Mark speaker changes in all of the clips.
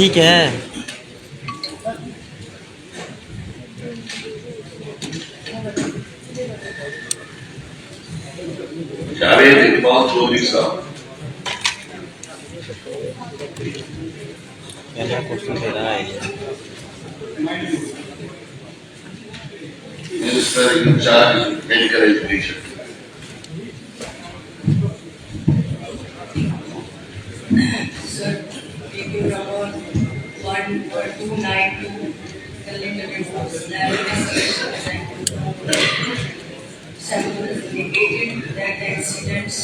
Speaker 1: ठीक है।
Speaker 2: Jared Iqbal Chaudhry साहब,
Speaker 1: पहला क्वेश्चन दे रहा है।
Speaker 2: Minister in charge of medical education.
Speaker 3: Sir, review number 1292, calendar reports, lab investigation samples indicated that the accidents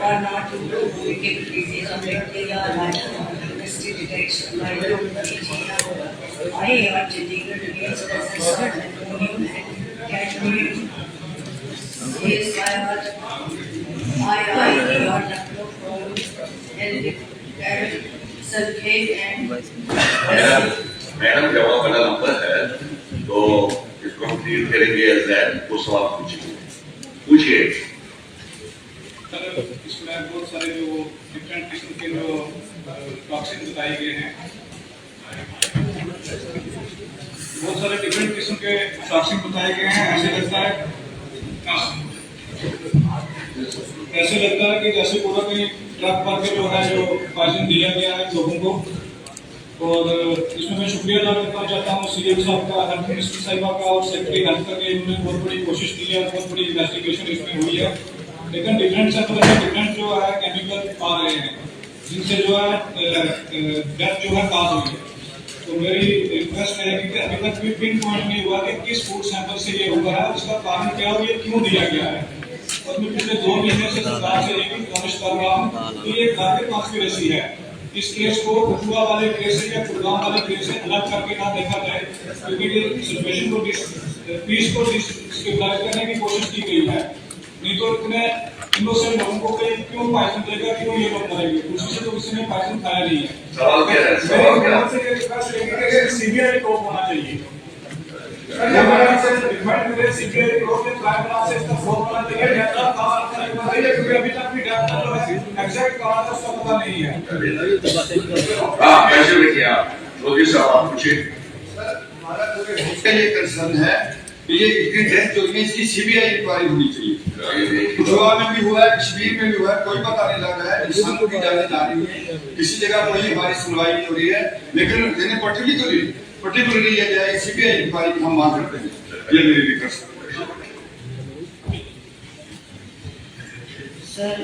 Speaker 3: are not due to capabilities of bacteria like university detection by the IAR Chandigarh against assessor ammonium and cadmium. Is IAR sulfate and
Speaker 2: madam जवाब वाला number है तो इसको हम clear करेंगे exact वो सवाल पूछिए।
Speaker 4: इसमें बहुत सारे जो डिफरेंट किस्म के जो टॉक्सिन बताए गए हैं, बहुत सारे डिफरेंट किस्म के टॉक्सिन बताए गए हैं। ऐसे लगता है कि जैसे पूरा कहीं ट्रक पर के जो है जो पॉइजन दिया गया है लोगों को। और इसमें मैं शुक्रिया अदा करना चाहता हूँ सीएम साहब का, हेल्थ मिनिस्टर साहिबा का और सेक्रेटरी हेल्थ का, इन्होंने बहुत बड़ी कोशिश की है, बहुत बड़ी इन्वेस्टिगेशन इसमें हुई है। लेकिन डिफरेंट सैंपल में डिफरेंट जो है केमिकल आ रहे हैं जिनसे जो है डेथ जो है काज हुई है। तो मेरी रिक्वेस्ट है कि अभी तक भी पिन पॉइंट नहीं हुआ कि किस फूड सैंपल से ये हुआ है, उसका कारण क्या और ये क्यों दिया गया है। और मैं पिछले 2 महीने से सरकार से एक गुजारिश कर रहा हूँ कि ये कार्य कॉन्स्पिरेसी है। इस केस को कठुआ वाले केस से या कुलगाम वाले केस से अलग करके ना देखा जाए, क्योंकि ये सिचुएशन को पीस को डिस्टेबलाइज करने की कोशिश की गई है। नहीं तो इतने इनोसेंट लोगों को क्यों पॉइजन देगा, क्यों ये लोग मरेंगे? दूसरी से तो किसी ने पॉइजन खाया नहीं है।
Speaker 2: सवाल क्या है? सवाल क्या है?
Speaker 4: सीबीआई को होना चाहिए। सीबीआई को अभी तक भी एग्जैक्ट कहा था उसका पता नहीं है।
Speaker 2: कैसे देखिए आप चौधरी साहब, आप पूछिए।
Speaker 5: हमारा ये कंसर्न है कि ये इतनी डेथ जो है इसकी सीबीआई इंक्वायरी होनी चाहिए। कुछवा में भी हुआ है, कश्मीर में भी हुआ है, कोई पता नहीं लग रहा है, इंसानों की जाने जा रही है, किसी जगह कोई हमारी सुनवाई नहीं हो रही है। लेकिन पर्टिकुलरली ये जाए सीबीआई इंक्वायरी हम मांग करते हैं। ये मेरी रिक्वेस्ट है।
Speaker 3: सर,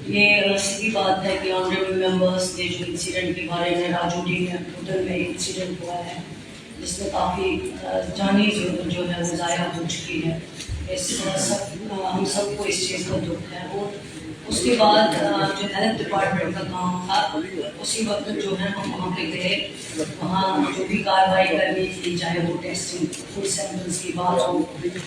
Speaker 3: ये सीधी बात है कि ऑनरेबल मेंबर्स ने जो इंसिडेंट के बारे में राजौरी में होटल में इंसिडेंट हुआ है जिसमें काफ़ी जानी जो है वो ज़ाया हो चुकी है। हम सबको इस चीज़ का दुख है। और उसके बाद जो हेल्थ डिपार्टमेंट का काम था, उसी वक्त जो है हम वहाँ पे गए, वहाँ जो भी कार्रवाई करनी थी, चाहे वो टेस्टिंग फूड सैंपल्स की बात हो,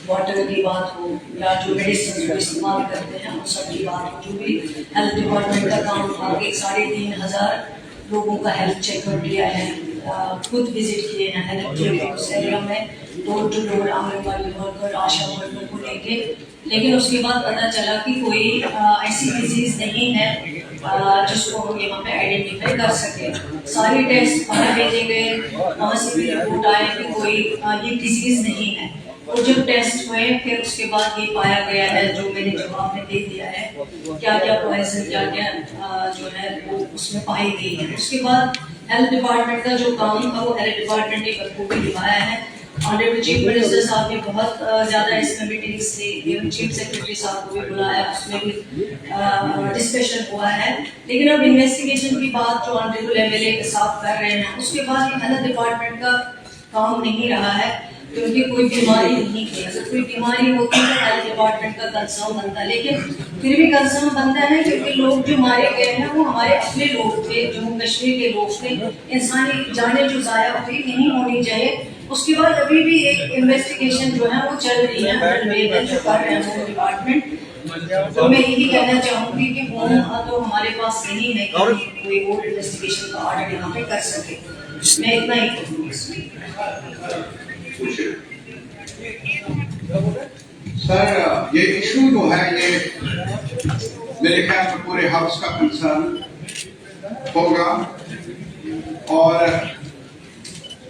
Speaker 3: वाटर की बात हो, या जो मेडिसिन को इस्तेमाल करते हैं उन सब की बात हो, जो भी हेल्थ डिपार्टमेंट का काम था कि 3,500 लोगों का हेल्थ चेकअप किया है, खुद विजिट किए हैं हेल्थ क्लिनिक उस एरिया में, door to door anganwadi worker, ASHA worker को लेके। लेकिन उसके बाद पता चला कि कोई ऐसी डिजीज नहीं है जिसको हम यहाँ पे आइडेंटिफाई कर सके। सारे टेस्ट बाहर भेजे गए, वहाँ से भी रिपोर्ट आया कि कोई ये डिजीज नहीं है। और जब टेस्ट हुए फिर उसके बाद ये पाया गया है, जो मैंने जवाब में दे दिया है, क्या क्या पॉइजन क्या क्या जो है वो उसमें पाई गई है। उसके बाद हेल्थ डिपार्टमेंट का जो काम था वो हेल्थ डिपार्टमेंट ने बखूबी निभाया है। ऑनरेबल चीफ मिनिस्टर साहब ने बहुत ज़्यादा इसमें मीटिंग्स ली, इवन चीफ सेक्रेटरी साहब को भी बुलाया, उसमें भी डिस्कशन हुआ है। लेकिन अब इन्वेस्टिगेशन की बात जो ऑनरेबल एमएलए के साथ कर रहे हैं, उसके बाद हेल्थ डिपार्टमेंट का काम नहीं रहा है, क्योंकि कोई बीमारी नहीं थी। अगर कोई बीमारी होती तो हेल्थ डिपार्टमेंट का कंसर्न बनता, लेकिन फिर भी कंसर्न बनता है क्योंकि लोग जो मारे गए हैं वो हमारे अपने लोग थे, जम्मू कश्मीर के लोग थे। इंसानी जानें जो ज़ाया हुई नहीं होनी चाहिए। उसके बाद अभी भी एक इन्वेस्टिगेशन जो है वो चल रही है, जो कर रहे हैं होम डिपार्टमेंट। तो मैं यही कहना चाहूँगी कि होम तो हमारे पास नहीं है कि कोई और इन्वेस्टिगेशन का ऑर्डर यहाँ पे कर सके। मैं इतना ही कहूँगी इसमें।
Speaker 5: सर, ये इशू जो है ये मेरे ख्याल में पूरे हाउस का कंसर्न होगा और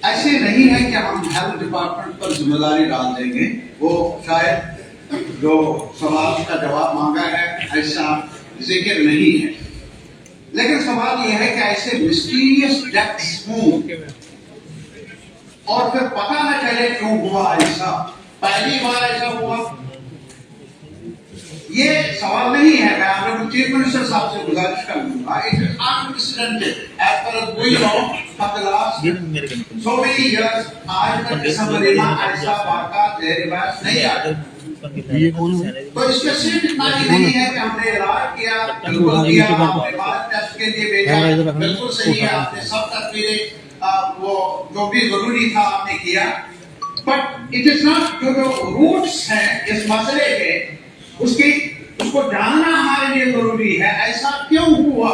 Speaker 5: ऐसे नहीं है कि हम हेल्थ डिपार्टमेंट पर जिम्मेदारी डाल देंगे, वो शायद जो सवाल का जवाब मांगा है ऐसा जिक्र नहीं है, लेकिन सवाल यह है कि ऐसे मिस्टीरियस डेथ्स हों और फिर पता न चले क्यों हुआ ऐसा, पहली बार ऐसा हुआ, ये सवाल नहीं है। मैं ऑनरेबल चीफ मिनिस्टर साहब से गुजारिश करूंगा, it is unprecedented as per we know for the last so many years, आज तक इस महीना ऐसा वाक़ा मेरे पास नहीं आया। तो इसमें सिर्फ इतना ही नहीं है कि हमने इलाज किया, बिल्कुल किया, हमने बाद टेस्ट के लिए भेजा, बिल्कुल सही है, आपने सब तस्वीरें वो जो भी जरूरी था आपने किया, बट इट इज नॉट जो रूट्स हैं इस मसले के, उसको जानना हमारे लिए जरूरी है। ऐसा क्यों हुआ,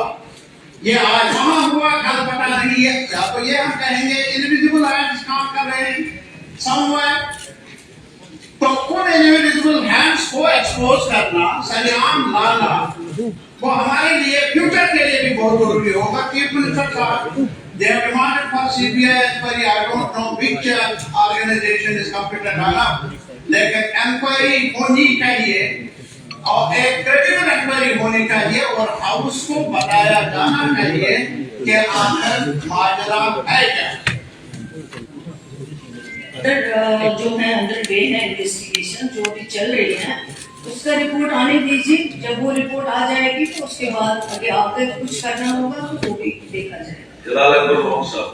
Speaker 5: ये आज वहां हुआ, कल पता नहीं है, या तो ये हम कहेंगे इनविजिबल हैंड्स काम कर रहे हैं समवेयर, तो उन इनविजिबल हैंड्स को एक्सपोज करना, सरेआम लाना, वो हमारे लिए फ्यूचर के लिए भी बहुत जरूरी होगा। चीफ मिनिस्टर साहब, they have demanded for CBI inquiry. I don't know which organization is competent enough, लेकिन इंक्वायरी होनी चाहिए और एक क्रेडिबल इंक्वायरी होनी चाहिए और हाउस को बताया जाना चाहिए कि आखिर माजरा है क्या।
Speaker 3: जो है अंडर वे है इन्वेस्टिगेशन, जो भी चल रही है, उसका रिपोर्ट आने दीजिए। जब वो रिपोर्ट आ जाएगी तो उसके बाद अगर आगे कुछ करना होगा तो वो भी देखा जाएगा।
Speaker 2: जलाल अकबर मोहम्मद साहब,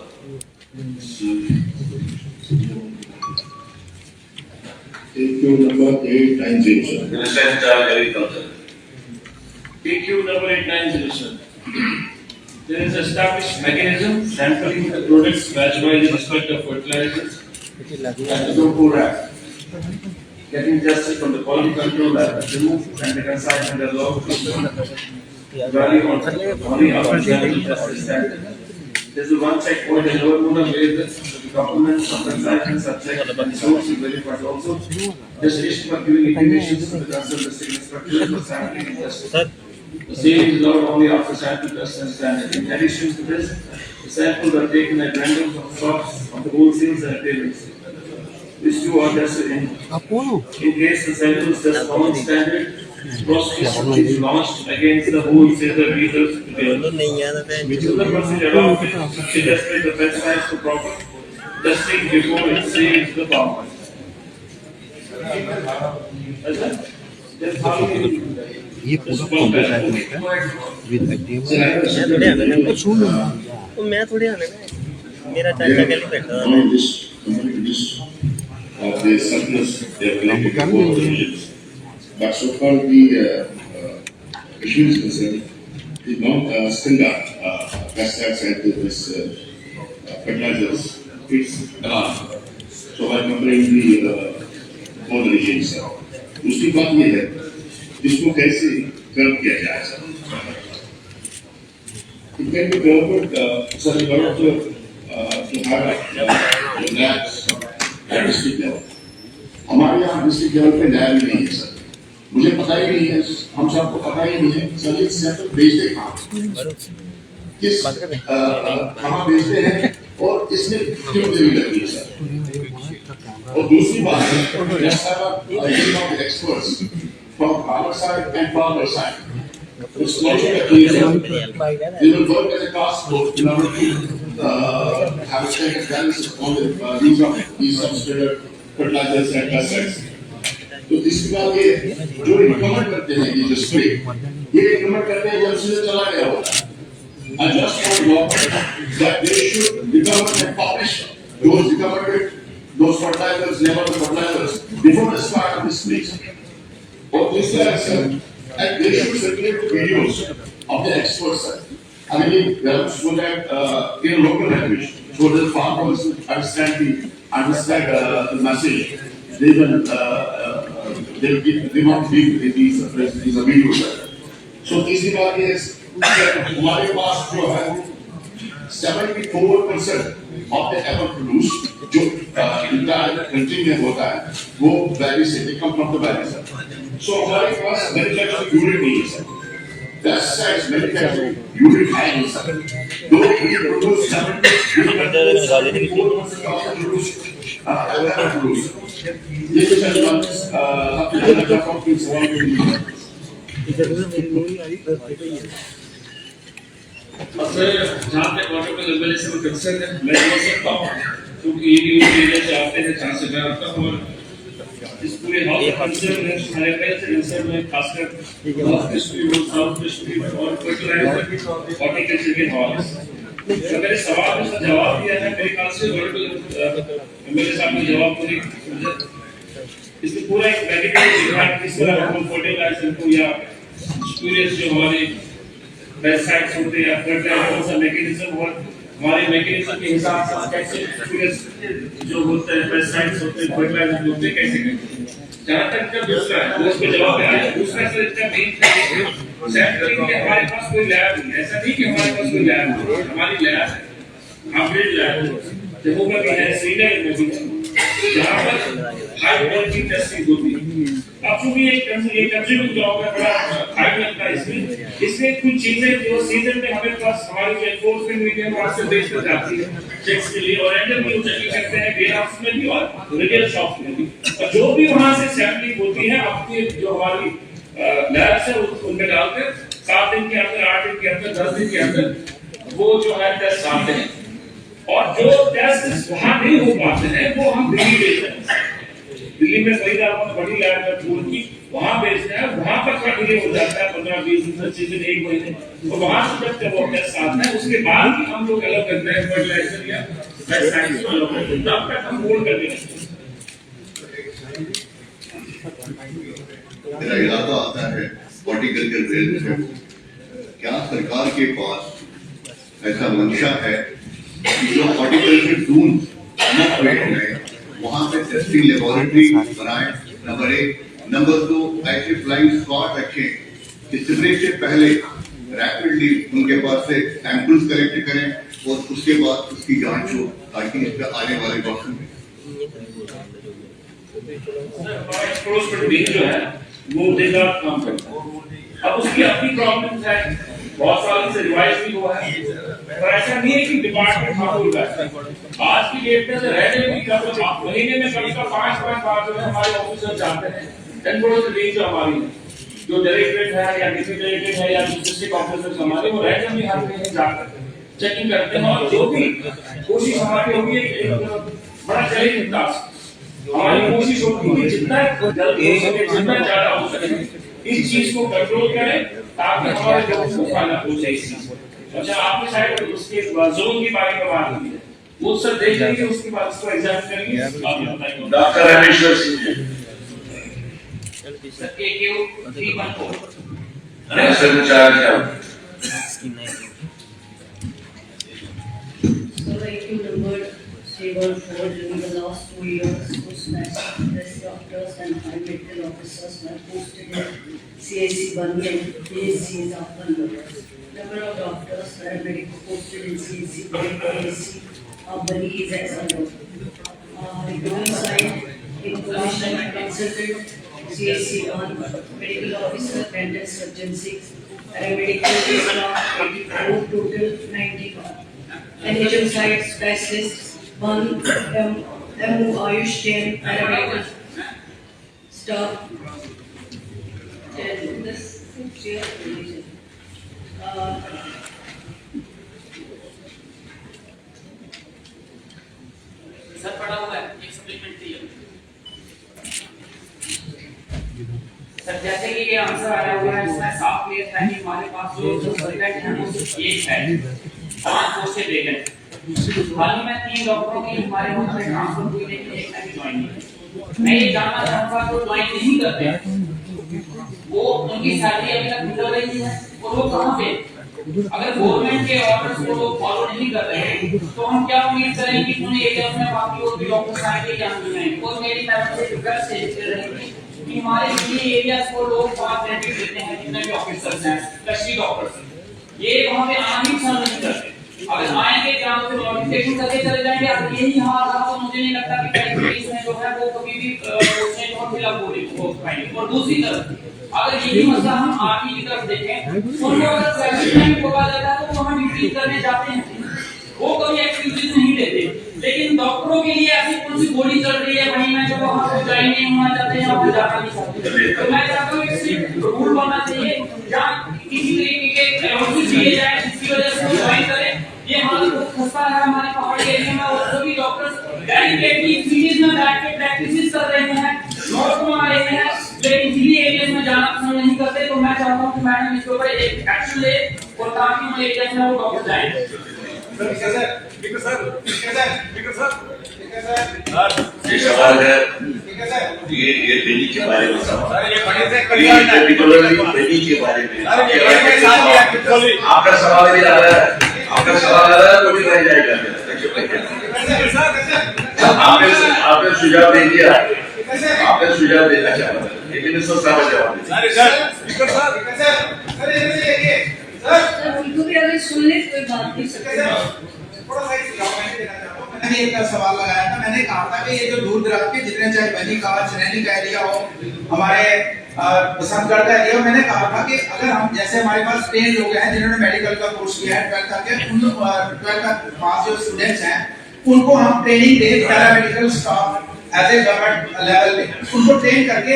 Speaker 1: AQ number 890, sir.
Speaker 2: Minister in charge of Agriculture.
Speaker 6: AQ number 890, sir. There is established mechanism sampling the products batched by the Inspector of Fertilizers and the Zopo Act. Getting justice from the Quality Control Lab, remove and the consignment as law system. Value on only upper standard justice standard. There is one checkpoint in lower Muna where the documents of consignments are checked and the source is verified also. Destination for giving indications to the concerned district inspector for sampling and testing. The same is allowed only after sample test and standard. In addition to this, the samples are taken at random from shops of the wholesales and retailers. These two are tested in case the samples test common standard. Prosecution is launched against the wholesaler dealers together. Which is the procedure adopted to suggested the pesticides to proper testing before it saves the farmer. That's how we do that.
Speaker 7: ये पूरा complete है with active
Speaker 8: मैं थोड़ी आने मेरा चाचा के लिए बैठा
Speaker 1: The surplus they have collected for the regions. But so far the issue is concerned, the non-standard pesticides and this fertilizers, it's alarm. So by comparing the all the regions, उसकी बात ये है इसको कैसे कर्व किया जाए sir? It can be developed sir in order to have labs at district level. हमारे यहाँ डिस्ट्रिक्ट लेवल पे लैब नहीं है सर, मुझे पता ही नहीं है, हम सबको पता ही नहीं है सर ये सैंपल भेजते कहाँ, किस कहाँ भेजते हैं और इसमें क्यों देरी लगती है सर। और दूसरी बात, just have a team of experts from farmer side and farmer side. It's not a case of they will work as a task force in order to have a check and balance on the these substrate fertilizers and pesticides. तो इसके बाद ये जो recommend करते हैं ये जो spray ये रिकमेंड करते हैं जब से चला गया होता है। I just want to that they should develop and publish those recommended those fertilizers, level fertilizers before the start of this season. Or this and they should circulate the videos of the experts. I mean, so that in local language, so that farmers understand the message. They will they want to give these videos. So तीसरी बात ये हमारे पास जो है 74% of the apple produce जो entire country में होता है वो वैली से come from the valley sir. So हमारे पास manufacturing unit नहीं है sir. pesticides manufacturing unit है नहीं सर। दो ये produce 74% produce ये जो सर आपने लगा कॉपी सवाल के लिए
Speaker 6: और सर जहाँ पे वाटर का लेवल से कंसर्न है मैं समझ सकता हूँ क्योंकि ये भी उस एरिया से आते हैं जहाँ से मैं आता हूँ और इस पूरे हाउस कंसर्न है हमारे कई से कंसर्न में खासकर नॉर्थ डिस्ट्रिक्ट और साउथ डिस्ट्रिक्ट और फर्टिलाइजर हॉर्टिकल्चर के हॉल्स तो मेरे सवाल में उसका जवाब दिया है मेरे ख्याल से मेरे सामने जवाब पूरी इसमें पूरा एक मेडिकल विभाग किस तरह हम फर्टिलाइजर को या स्टूडेंट्स जो हमारे पेस्टिसाइड्स होते हैं या फर्टिलाइजर का मैकेनिज्म और हमारे मैकेनिज्म के हिसाब से कैसे स्टूडेंट्स जो होते हैं पेस्टिसाइड्स होते हैं फर्टिलाइजर होते हैं कैसे करते हैं जहाँ तक का दूसरा है वो उसमें जवाब आया दूसरा सर इसका मेन सेंट्रल में हमारे पास कोई लैब नहीं है ऐसा नहीं कि हमारे पास कोई लैब नहीं है हमारी लैब है अपडेट लैब जम्मू में भी है श्रीनगर में भी है जहाँ पर हाई क्वालिटी टेस्टिंग होती है अब चूंकि एक कंज्यूमर जॉब है बड़ा हाई लगता है इसमें कुछ चीजें जो सीजन में हमारे पास हमारी जो एनफोर्समेंट हुई है वहाँ से बेच कर जाती है चेक्स के लिए और एंडर भी चेकिंग करते हैं वेयर हाउस में भी और रिटेल शॉप में भी और जो भी वहाँ से सैंपलिंग होती है आपकी जो हमारी लैब से उनमें डालकर 7 दिन के अंदर 8 दिन के अंदर 10 दिन के अंदर वो जो है टेस्ट आते हैं और जो टेस्ट वहाँ नहीं हो पाते हैं वो हम दिल्ली भेजते हैं दिल्ली में फरीदाबाद बड़ी लैब है फूड की वहाँ भेजते हैं वहाँ पर थोड़ा डिले हो जाता है 15-20 दिन 25 दिन 1 महीने तो वहाँ से जब वो टेस्ट आते हैं उसके बाद ही हम लोग अलग करते हैं फर्टिलाइजर या पेस्टिसाइड्स को अलग करते हैं तब तक हम होल्ड करते हैं
Speaker 9: मेरा इरादा आता है हॉर्टिकल्चर रेल से क्या सरकार के पास ऐसा मंशा है कि जो हॉर्टिकल्चर जून है वहाँ पे टेस्टिंग लेबोरेटरी बनाए नंबर 1 नंबर 2 ऐसे फ्लाइंग स्क्वाड रखें कि सिमरे से पहले रैपिडली उनके पास से सैंपल्स कलेक्ट करें और उसके बाद उसकी जांच हो ताकि इस पे आने वाले डॉक्टर
Speaker 6: जो है वो दिन रात काम करता है अब उसकी अपनी प्रॉब्लम्स है बहुत सालों से रिवाइज भी हुआ है पर ऐसा नहीं है कि डिपार्टमेंट मामूल का आज की डेट में रेगुलरली महीने में कभी का 5 बार जो है हमारे ऑफिसर जाते हैं टेंपरों से रेंज हमारी है जो डायरेक्टरेट है या डिस्ट्रिक्ट डायरेक्टरेट है या डिस्ट्रिक्ट ऑफिसर्स हमारे वो रेगुलरली हर महीने जाकर चेकिंग करते हैं और जो भी कोशिश हमारी होगी एक बड़ा चैलेंजिंग टास्क हमारी कोशिश होगी कि जितना जल्दी हो सके जितना ज्यादा हो सके इस चीज को कंट्रोल करें ताकि हमारे लोगों को फायदा पहुंचे इस चीज को अच्छा आपने शायद उसके जोन के बारे में बात की है वो सर देख लेंगे उसके बाद उसको एग्जामिन करेंगे आप बताइए
Speaker 2: doctor Rameshwar Singh
Speaker 6: sir AQ 314
Speaker 2: next in charge है
Speaker 3: So the AQ number 314 during the last 2 years, postmaster, doctors and high medical officers were posted in CAC Bani and PSC is Afghan. Number of doctors paramedics posted in CAC Bani and PSC Bani is as under. Recruiting side, information consultant, CAC 1, medical officer, dental surgeon 6, paramedical staff 84, total 91. NHM side specialists 1, MO Ayush 10, paramedical staff 10. This chair position.
Speaker 10: Sir पड़ा हुआ है एक supplementary है sir जैसे कि ये answer आया हुआ है इसमें साफ क्लियर है कि हमारे पास जो सब्जेक्ट है वो सिर्फ एक है 5 पोस्टें वेकेंट हाल ही में 3 डॉक्टरों की हमारे वहाँ से ट्रांसफर हुई लेकिन एक ने भी ज्वाइन नहीं मैं ये जानना चाहूँगा जो ज्वाइन नहीं करते हैं वो उनकी सैलरी अभी तक मिल रही है और वो कहाँ पे अगर गवर्नमेंट के ऑर्डर्स को लोग फॉलो नहीं कर रहे हैं तो हम क्या उम्मीद करें कि उन्हें एरिया में बाकी और भी डॉक्टर आएंगे या नहीं और मेरी तरफ से रिक्वेस्ट है रहेगी कि हमारे ये एरिया को लोग बहुत क्रेडिट देते हैं जितने भी ऑफिसर्स हैं स्पेशली डॉक्टर्स ये वहाँ पे आना ही पसंद नहीं करते अगर आएंगे जहाँ से नोटिफिकेशन करके चले जाएंगे अगर यही हाल रहा तो मुझे नहीं लगता कि कैटेगरीज में जो है वो कभी भी उसमें जो फिलअप हो पाएंगे और दूसरी तरफ अगर यही मसला हम आर्मी की तरफ देखें, उनको अगर प्रेसिडेंट बोला जाता है तो वहाँ ड्यूटी करने जाते हैं, वो कभी एक्सक्यूजेस नहीं देते। लेकिन डॉक्टरों के लिए ऐसी कौन सी गोली चल रही है, वहीं मैं जो वहाँ पे ज्वाइन नहीं होना चाहते हैं, वहाँ जाना नहीं चाहते। तो मैं चाहता हूँ एक स्ट्रिक्ट रूल बनना चाहिए जहाँ किसी तरीके के एलओसी दिए जाए जिसकी वजह से वो ज्वाइन करें। ये हालत बहुत खस्ता है हमारे पहाड़ी एरिया में, और सभी डॉक्टर्स डेडिकेटली सीरीज में बैठ के प्रैक्टिस कर रहे हैं, नोट बना रहे हैं, लेकिन हिली एरिया में जाना पसंद नहीं करते। तो मैं चाहता हूँ कि मैडम इसके ऊपर एक एक्शन ले और ताकि हम एरिया में वो डॉक्टर जाए।
Speaker 2: ये सवाल है, ये ट्रेनिंग के बारे में सवाल है, ट्रेनिंग के बारे में आपका सवाल भी आ रहा है, आपका सवाल आ रहा है, वो भी रह जाएगा। आपने सुझाव दे दिया, आपने सुझाव देना चाहा, लेकिन इसका सारा जवाब
Speaker 3: सर उनको भी अगर सुन ले कोई बात नहीं सकते।
Speaker 5: मैंने एक सवाल लगाया था, मैंने कहा था कि ये जो दूर दराज के जितने चाहे बनीकाल चनैनी का एरिया हो, हमारे बसंतगढ़ का एरिया, मैंने कहा था कि अगर हम जैसे हमारे पास 10 लोग हैं जिन्होंने मेडिकल का कोर्स किया है 12 तक के, उन 12 का पास जो स्टूडेंट्स हैं उनको हम ट्रेनिंग दें, paramedical staff as a government level पे उनको ट्रेन करके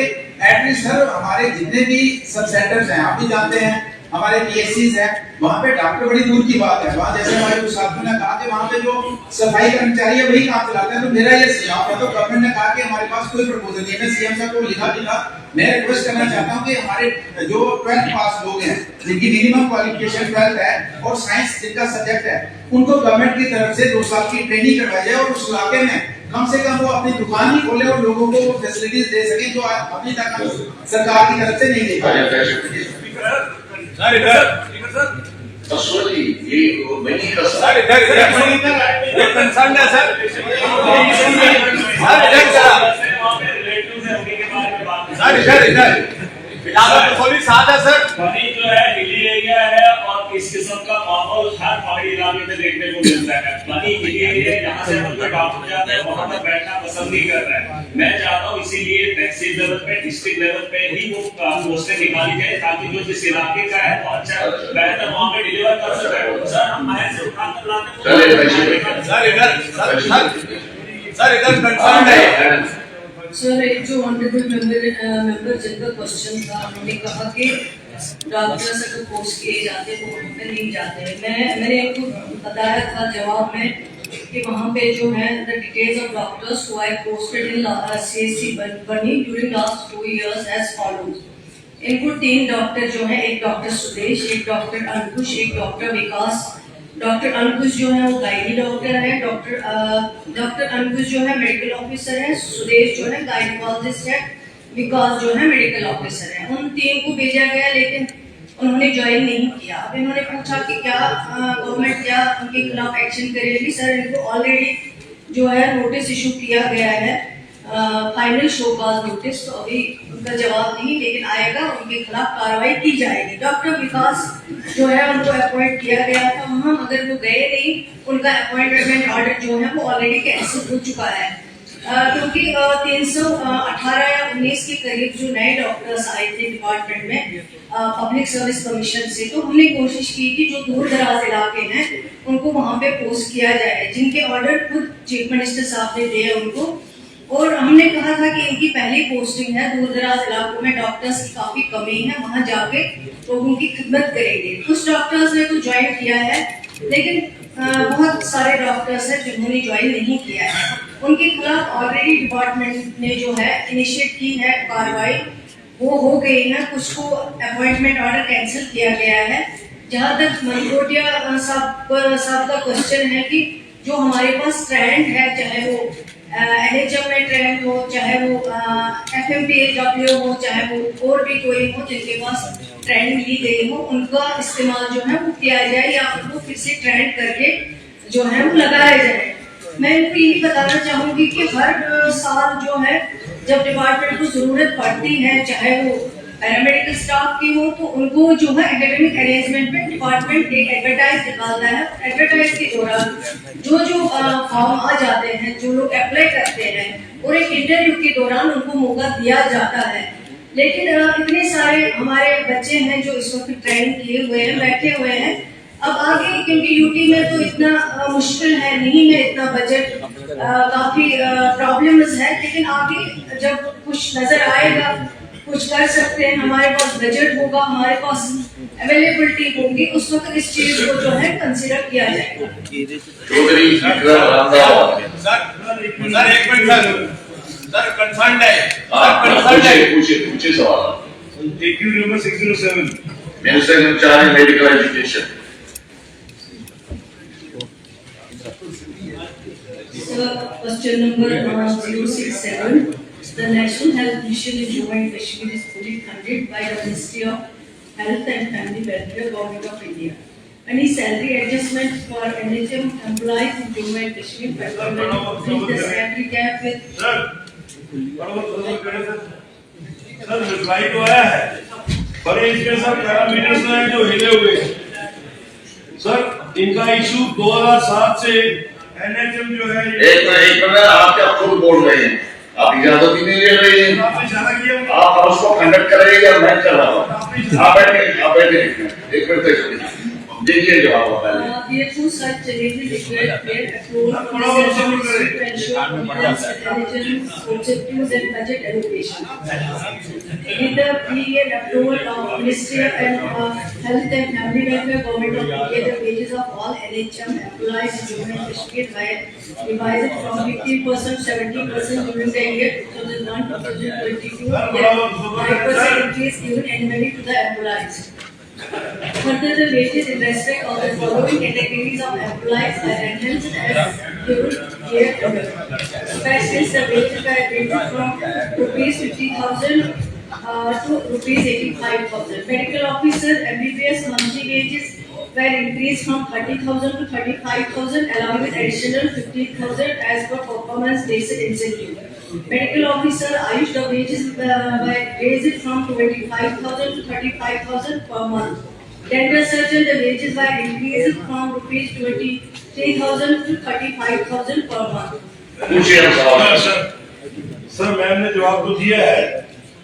Speaker 5: एटलीस्ट सर हमारे जितने भी सब सेंटर्स हैं, आप भी जानते हैं हमारे पीएससीज हैं, वहाँ पे डॉक्टर बड़ी दूर की बात है। वहाँ जैसे हमारे साथियों ने कहा कि वहाँ पे जो सफाई कर्मचारी है वही काम चलाते हैं। तो मेरा ये सुझाव है, तो गवर्नमेंट ने कहा कि हमारे पास कोई प्रपोजल नहीं है, मैं सीएम साहब को लिखा भी था। मैं रिक्वेस्ट करना चाहता हूँ कि हमारे जो 12th पास लोग हैं जिनकी मिनिमम क्वालिफिकेशन 12th है और साइंस जिनका सब्जेक्ट है, उनको गवर्नमेंट की तरफ से 2 साल की ट्रेनिंग करवाई जाए और उस इलाके में कम से कम वो अपनी दुकान ही खोले और लोगों को फैसिलिटीज दे सके जो अभी तक सरकार की तरफ से नहीं दे पाए।
Speaker 2: जी ये मनी का
Speaker 5: सर इधर ये कंसर्न है सर, इधर पुलिस साथ है सर।
Speaker 6: पानी जो है हिली एरिया है और इस किस्म का माहौल हर पहाड़ी इलाके में देखने को मिलता है। पानी हिली एरिया है, जहाँ से हम लोग डॉक्टर जाते हैं वहाँ पर बैठना पसंद नहीं कर रहा है। मैं चाहता हूँ इसीलिए तहसील लेवल पे, डिस्ट्रिक्ट लेवल पे ही वो पोस्टें निकाली जाए ताकि जो जिस इलाके का है वो अच्छा बेहतर वहाँ पे डिलीवर कर सके। सर हम बाहर से उठाकर लाते
Speaker 5: सर इधर कंसर्न है
Speaker 3: सर एक जो ऑनरेबल मेंबर जिनका क्वेश्चन था, उन्होंने कहा कि डॉक्टर्स अगर पोस्ट किए जाते तो वहाँ पे नहीं जाते। मैंने इनको बताया था जवाब में कि वहाँ पे जो है the details of doctors who are posted in CHC बनी during last 2 years as follows. इनको 3 डॉक्टर जो है, एक डॉक्टर सुदेश, एक डॉक्टर अंकुश, एक डॉक्टर विकास। डॉक्टर अंकुश जो है वो गायनी डॉक्टर है, डॉक्टर अंकुश जो है मेडिकल ऑफिसर है, सुदेश जो है गायनिकोलॉजिस्ट है, विकास जो है मेडिकल ऑफिसर है। उन 3 को भेजा गया लेकिन उन्होंने ज्वाइन नहीं किया। अब इन्होंने पूछा कि क्या गवर्नमेंट क्या उनके खिलाफ एक्शन करेगी। सर इनको ऑलरेडी जो है नोटिस इशू किया गया है, फाइनल शोकाज नोटिस, तो अभी उनका जवाब नहीं लेकिन आएगा, उनके खिलाफ कार्रवाई की जाएगी। डॉक्टर विकास जो है उनको अपॉइंट किया गया था वहाँ, मगर वो गए नहीं, उनका अपॉइंटमेंट ऑर्डर जो है वो ऑलरेडी कैंसिल हो चुका है क्योंकि 318 या 19 के करीब जो नए डॉक्टर्स आए थे डिपार्टमेंट में पब्लिक सर्विस कमीशन से, तो हमने कोशिश की कि जो दूर दराज इलाके हैं उनको वहाँ पे पोस्ट किया जाए, जिनके ऑर्डर खुद चीफ मिनिस्टर साहब ने दिए उनको। और हमने कहा था कि इनकी पहली पोस्टिंग है, दूर दराज इलाकों में डॉक्टर्स की काफी कमी है, वहाँ जाके लोगों की खिदमत करेंगे। कुछ डॉक्टर्स ने तो ज्वाइन किया है लेकिन बहुत सारे डॉक्टर्स हैं जिन्होंने ज्वाइन नहीं किया है। उनके खिलाफ ऑलरेडी डिपार्टमेंट ने जो है इनिशिएट की है कार्रवाई, वो हो गई है। कुछ को अपॉइंटमेंट ऑर्डर कैंसिल किया गया है। जहाँ तक मनकोटिया साहब का क्वेश्चन है कि जो हमारे पास ट्रेंड है, चाहे वो NHM में ट्रेंड हो, चाहे वो FMPHW हो, चाहे वो और भी कोई हो जिनके पास ट्रेंड ली गई हो, उनका इस्तेमाल जो है वो किया जाए या उनको फिर से ट्रेंड करके जो है वो लगाया जाए। मैं इनको यही बताना चाहूँगी कि हर साल जो है जब डिपार्टमेंट को जरूरत पड़ती है, चाहे वो पैरामेडिकल स्टाफ की हो, तो उनको जो है एकेडमिक अरेंजमेंट में डिपार्टमेंट एक एडवर्टाइज निकालता है। एडवर्टाइज के दौरान जो फॉर्म आ जाते हैं, जो लोग अप्लाई करते हैं और एक इंटरव्यू के दौरान उनको मौका दिया जाता है। लेकिन इतने सारे हमारे बच्चे हैं जो इस वक्त ट्रेन किए हुए हैं, बैठे हुए हैं। अब आगे क्योंकि यूटी में तो इतना मुश्किल है, नहीं है इतना बजट, काफी प्रॉब्लम्स है, लेकिन आगे जब कुछ नजर आएगा, कुछ कर सकते हैं, हमारे पास बजट होगा, हमारे पास अवेलेबिलिटी होगी, उस वक्त इस चीज को जो है कंसिडर किया जाएगा।
Speaker 2: चौधरी विक्रम रामदास
Speaker 6: सर एक मिनट सर कंसर्न है
Speaker 2: पूछे सवाल।
Speaker 6: AQ number 607
Speaker 2: minister in charge medical education.
Speaker 3: Question number 067. The National Health Mission in Jammu and Kashmir is fully funded by the Ministry of Health and Family Welfare, Government of India. Any salary adjustment for NHM employees in Jammu and Kashmir, federal government fill the salary gap with
Speaker 6: sir reply तो आया है, पर इसमें sir parameters हैं जो हिले हुए हैं। सर इनका इशू 2007 से NHM जो है
Speaker 2: एक मिनट आप क्या खुद बोल रहे हैं? आप इजाजत ही नहीं ले रहे हैं।
Speaker 6: आपने इशारा किया,
Speaker 2: आप उसको कंडक्ट करेंगे या मैं कर रहा हूँ? आप बैठे एक मिनट तक दीजिए जवाब आप।
Speaker 3: Therefore, such changes require clear approval to ensure compliance with intelligence, objectives and budget allocation. With the pre approval of Ministry of Health and Family Welfare, Government of India, the wages of all NHM employees in Jammu and Kashmir were revised from 50% 70% during the year 2001-2022. 5% increase given annually to the employees. Further, the wages in respect of the following categories of employees are enhanced as given here. Specialists, the wages were ranged from ₹50,000 to ₹85,000. Medical officer, MBBS monthly wages were increased from 30,000 to 35,000, along with additional 15,000 as per performance-based incentive. Medical officer Ayush, the wages were raised from 25,000 to 35,000 per month. Dental surgeon, the wages were increased from ₹23,000 to 35,000 per month.
Speaker 2: पूछिए सवाल।
Speaker 6: Sir ma'am ने जवाब तो दिया है।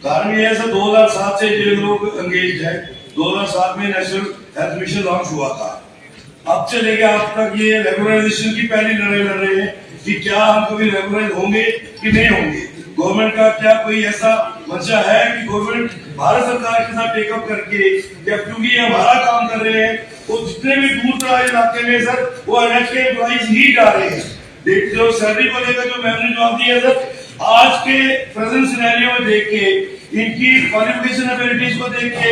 Speaker 6: कारण ये है सर 2007 से ये लोग एंगेज हैं। 2007 में नेशनल हेल्थ मिशन लॉन्च हुआ था। अब से लेके अब तक ये रेगुलराइजेशन की पहली लड़ाई लड़ रहे हैं कि क्या हम कभी रेगुलराइज होंगे कि नहीं होंगे। गवर्नमेंट का क्या कोई ऐसा मंशा है कि गवर्नमेंट भारत सरकार के साथ टेकअप करके, या क्योंकि ये हमारा काम कर रहे हैं, वो जितने भी दूर दराज इलाके में सर वो NH के एम्प्लॉइज ही जा रहे हैं। जो सैलरी को लेकर जो मैम ने जवाब दिया सर, आज के प्रेजेंट सिनेरियो में देख के, इनकी क्वालिफिकेशन एबिलिटीज को देख के,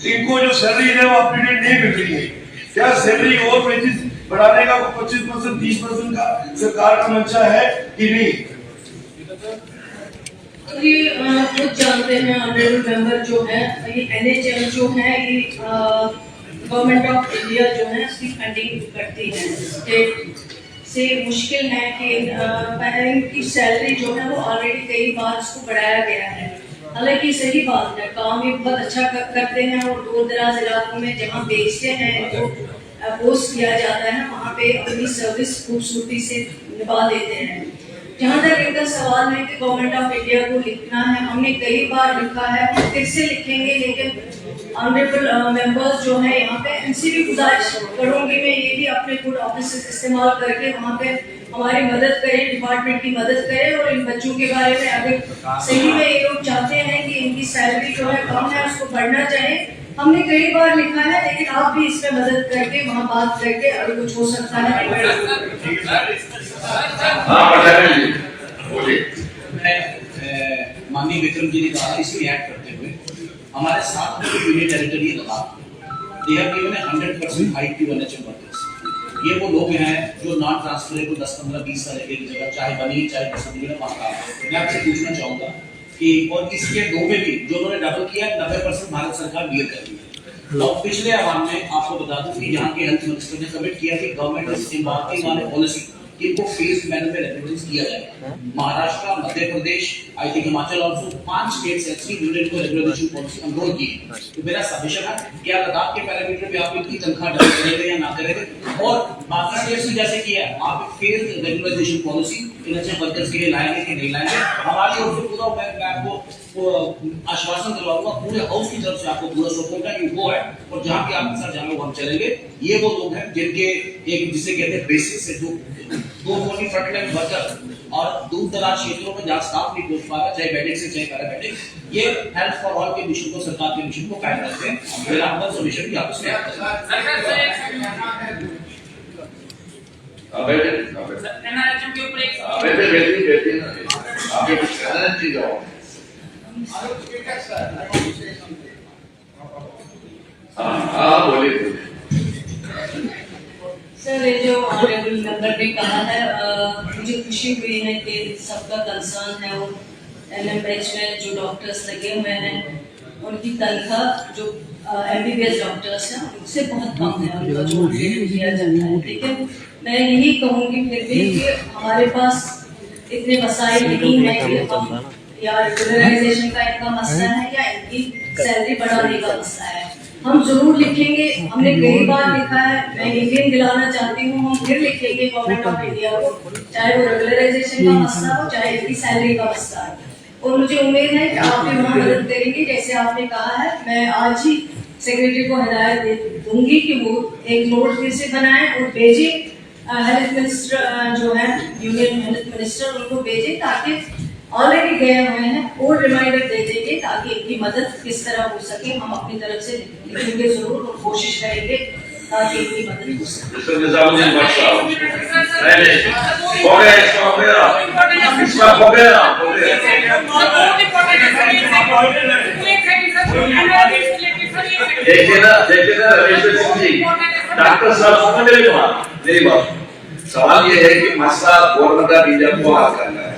Speaker 6: इनको जो सैलरी है वो अपडेटेड नहीं मिल रही है। क्या सैलरी और वेजेस बढ़ाने का 25% 30% का सरकार का मंशा है कि नहीं?
Speaker 3: ये खुद जानते हैं ऑनरेबल मेंबर जो है, ये NHM जो है ये गवर्नमेंट ऑफ इंडिया जो है इसकी फंडिंग करती है। स्टेट से मुश्किल है कि इनकी सैलरी जो है वो ऑलरेडी कई बार इसको बढ़ाया गया है। हालांकि सही बात है, काम ये बहुत अच्छा करते हैं और दूर दराज इलाकों में जहाँ बेचते हैं जो पोस्ट किया जाता है वहाँ पे अपनी सर्विस खूबसूरती से निभा देते हैं। जहाँ तक इनका सवाल है कि गवर्नमेंट ऑफ इंडिया को लिखना है, हमने कई बार लिखा है, फिर से लिखेंगे, लेकिन ऑनरेबल मेंबर्स जो है यहाँ पे इनसे भी गुजारिश करूँगी मैं ये भी अपने खुद ऑफिस इस्तेमाल करके वहाँ पे हमारी मदद करें, डिपार्टमेंट की मदद करें और इन बच्चों के बारे में अगर सही में ये लोग चाहते हैं कि इनकी सैलरी जो है कम है उसको बढ़ना चाहिए। हमने कई बार लिखा है, लेकिन आप भी इसमें मदद करके वहाँ बात करके अगर कुछ हो सकता है।
Speaker 11: माननीय विक्रम जी ने कहा, इसमें ऐड करते हुए हमारे साथ में जो यूनियन टेरिटरी है Ladakh, they have given 100% hike to NHM workers. ये वो लोग हैं जो नॉन ट्रांसफरेबल 10, 15, 20 साल की जगह चाहे बनी चाहे पसंद में वहाँ काम। मैं आपसे पूछना चाहूँगा कि और इसके दो में भी जो उन्होंने डबल किया 90% भारत सरकार डील कर रही है। तो पिछले आवाम में आपको बता दूं कि यहाँ के हेल्थ मिनिस्टर ने कमिट किया कि government is embarking on a policy कि इनको फेज मैनर में रेगुलेट किया जाएगा। Maharashtra, Madhya Pradesh, I think Himachal also 5 states actually union को रेगुलेशन पॉलिसी अनरोल की। तो मेरा सजेशन है कि आप लद्दाख के पैरामीटर पे आप इनकी तनख्वाह डबल करेंगे या ना करेंगे, और बाकी स्टेट्स में जैसे किया है आप फेज रेगुलेशन पॉलिसी इन अच्छे वर्कर्स के लिए लाएंगे कि नहीं लाएंगे। हमारी ओर से पूरा मैं आपको आश्वासन दिलवाऊंगा, पूरे हाउस की तरफ से आपको पूरा सपोर्ट है कि वो है, और जहाँ भी आपके साथ जाना हम चलेंगे। ये वो लोग हैं जिनके एक जिसे कहते हैं बेसिक से जो फ्रंटलाइन वर्कर और दूर दराज क्षेत्रों में जहाँ स्टाफ नहीं पहुंच पा रहा, चाहे मेडिक से चाहे पैरामेडिक, ये हेल्थ फॉर ऑल के मिशन को, सरकार के मिशन को कायम रखते हैं। मेरा अपना सबमिशन भी आपसे
Speaker 10: एनआरएचएम के ऊपर एक
Speaker 2: बैठिए आगे कुछ कहना चाहिए। हाँ बोलिए।
Speaker 3: सर, ये जो ऑनरेबल मेंबर ने कहा है, मुझे खुशी हुई है कि सबका कंसर्न है वो एनएमएच में जो डॉक्टर्स लगे हुए हैं उनकी तनख्वाह जो एमबीबीएस डॉक्टर्स हैं उससे बहुत कम है, उनका जो दिया जाता है। लेकिन मैं यही कहूँगी फिर भी कि हमारे पास इतने वसाइल नहीं है कि हम या रेगुलराइजेशन का इनका मसला है या इनकी सैलरी बढ़ाने का मसला है। हम जरूर लिखेंगे, हमने कई बार लिखा है, मैं यकीन दिलाना चाहती हूँ हम फिर लिखेंगे गवर्नमेंट ऑफ इंडिया को, चाहे वो रेगुलराइजेशन का मसला हो चाहे इनकी सैलरी का मसला हो। और मुझे उम्मीद है कि आप भी वहाँ मदद करेंगे जैसे आपने कहा है। मैं आज ही सेक्रेटरी को हिदायत दूंगी कि वो एक नोट फिर से बनाएं और भेजें, हेल्थ मिनिस्टर जो है यूनियन हेल्थ मिनिस्टर उनको भेजें, ताकि ऑलरेडी गए हुए हैं और रिमाइंडर दे देंगे ताकि इनकी मदद किस तरह हो सके। हम अपनी तरफ से लिखेंगे जरूर और कोशिश करेंगे ताकि इनकी मदद हो सके।
Speaker 2: देखिए ना रमेश्वर सिंह जी, डॉक्टर साहब मेरी बात, सवाल ये है कि मसला गवर्नमेंट ऑफ इंडिया को हल करना है,